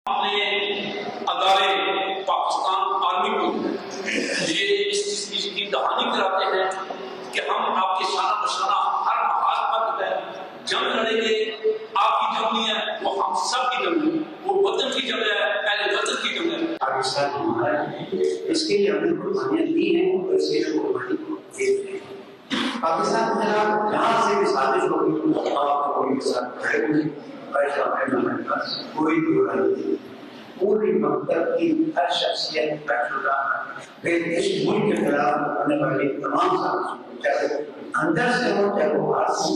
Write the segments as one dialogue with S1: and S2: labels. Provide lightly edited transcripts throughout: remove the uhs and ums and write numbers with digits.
S1: اپنے ادارے پاکستان آرمی کو یہ اس چیز کی دہانی کراتے ہیں کہ ہم آپ کے شانہ بشانہ ہر محاذ پر جنگ لڑیں گے. آپ کی جنگ نہیں ہے، وہ ہم سب کی جنگ ہے، وہ وطن کی جنگ ہے، پہلے وطن کی جنگ ہے.
S2: پاکستان ہمارا ہے، اس کے لیے ہم نے قربانیاں دی ہیں اور اس کے لیے قربانی دے رہے ہیں. پاکستان میں جہاں سے بھی سازش ہوگی آپ کو کوئی ساتھ کھڑے ہوئے ایسا ہمارے پاس کوئی دورہ نہیں. پوری مکتب کی ہر شخصیت کا چھوٹا پھر اس ملک کے خلاف ہونے والی تمام سازشوں چاہے اندر سے ہو چاہے وہ باہر سے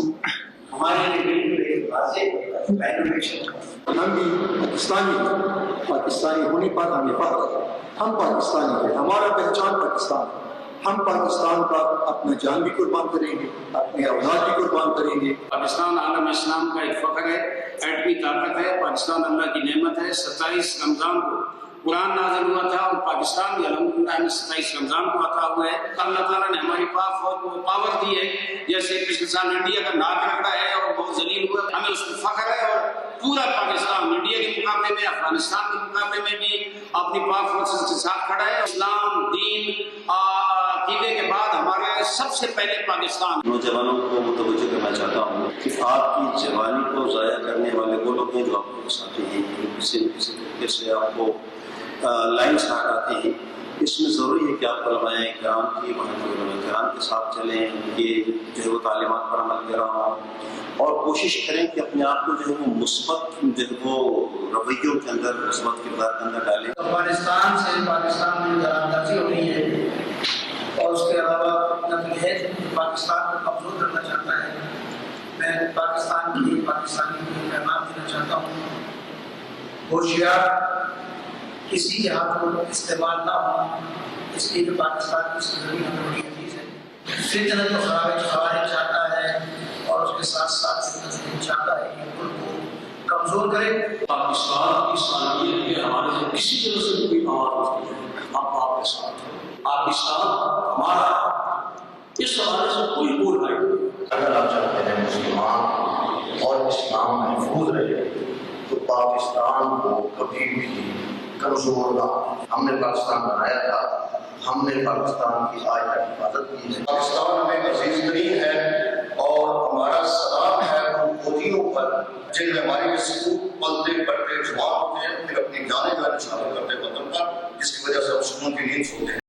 S2: ہمارے لیے بالکل ایک واضح ویلیویشن.
S3: ہم بھی پاکستانی ہونے پر ہمیں فخر ہے. ہم پاکستانی ہیں، ہمارا پہچان پاکستان ہے. ہم پاکستان پر اپنا جان بھی قربان کریں گے، اپنی اولاد بھی قربان کریں گے.
S4: پاکستان عالم اسلام کا ایک فخر ہے، ایٹمی طاقت ہے. پاکستان اللہ کی نعمت ہے. 27 رمضان کو قرآن نازل ہوا تھا اور پاکستان بھی الحمدللہ ہمیں 27 رمضان کو عطا ہوا ہے. اللہ تعالیٰ نے ہماری پاک فوج کو پاور دی ہے. جیسے پچھلے سال انڈیا کا ناک رگڑا ہے اور بہت ذلیل ہوا، ہمیں اس کو فخر ہے. اور پورا پاکستان انڈیا کے مقابلے میں، افغانستان کے مقابلے میں بھی اپنی پاک فورسز کے ساتھ کھڑا ہے. اسلام دین عقیدے کے بعد ہمارے سب سے پہلے پاکستان.
S5: نوجوانوں کو متوجہ کرنا چاہتا ہوں کہ آپ کی جوانی کو ضائع کرنے والے وہ لوگ ہیں جو آپ کو پساتے ہیں، کسی نہ کسی طریقے سے آپ کو لائن سے ہٹاتے ہیں. اس میں ضروری ہے کہ آپ علماء کرام کی علماء کرام کے ساتھ چلیں، ان کے جو ہے وہ تعلیمات پر عمل کریں اور کوشش کریں کہ اپنے آپ کو جو ہے وہ مثبت جو ہے وہ رویوں کے اندر، مثبت کردار کے اندر ڈالیں.
S2: افغانستان سے پاکستان میں درندازی ہو رہی ہے اور اس کے علاوہ نقل ہے پاکستان کو کمزور کرنا چاہتا ہے. میں پاکستانی کو پیغام دینا چاہتا ہوں، ہوشیار کسی کے ہاتھوں استعمال نہ ہو، اس لیے کہ پاکستان کی زمین ہمیں بڑی عزیز ہے. فتنہ تو خوارج چاہتا ہے اور اس کے ساتھ ساتھ چاہتا ہے کہ ملک کو کمزور کرے.
S1: پاکستان کی صلاحیت کے حوالے سے کسی طرح سے کوئی آواز نہیں ہے، ہم آپ کے ساتھ ہیں. پاکستان ہمارا ہے، اس حوالے سے کوئی بول رہا نہیں.
S6: اگر آپ چاہتے ہیں مسلمان اور اسلام محفوظ رہے تو پاکستان کو کبھی بھی کمزور نہ. ہم نے پاکستان بنایا تھا، ہم نے پاکستان کی آج تک حفاظت کی ہے.
S7: پاکستان ہمیں عزیز ترین ہے اور ہمارا سلام ہے ان فوجیوں پر جن میں ہماری سکوت پلتے بڑھتے جوان ہوتے ہیں، پھر اپنی جانیں کا نشانہ کرتے وطن پر، جس کی وجہ سے ہم سکون کی نیند سوتے ہیں.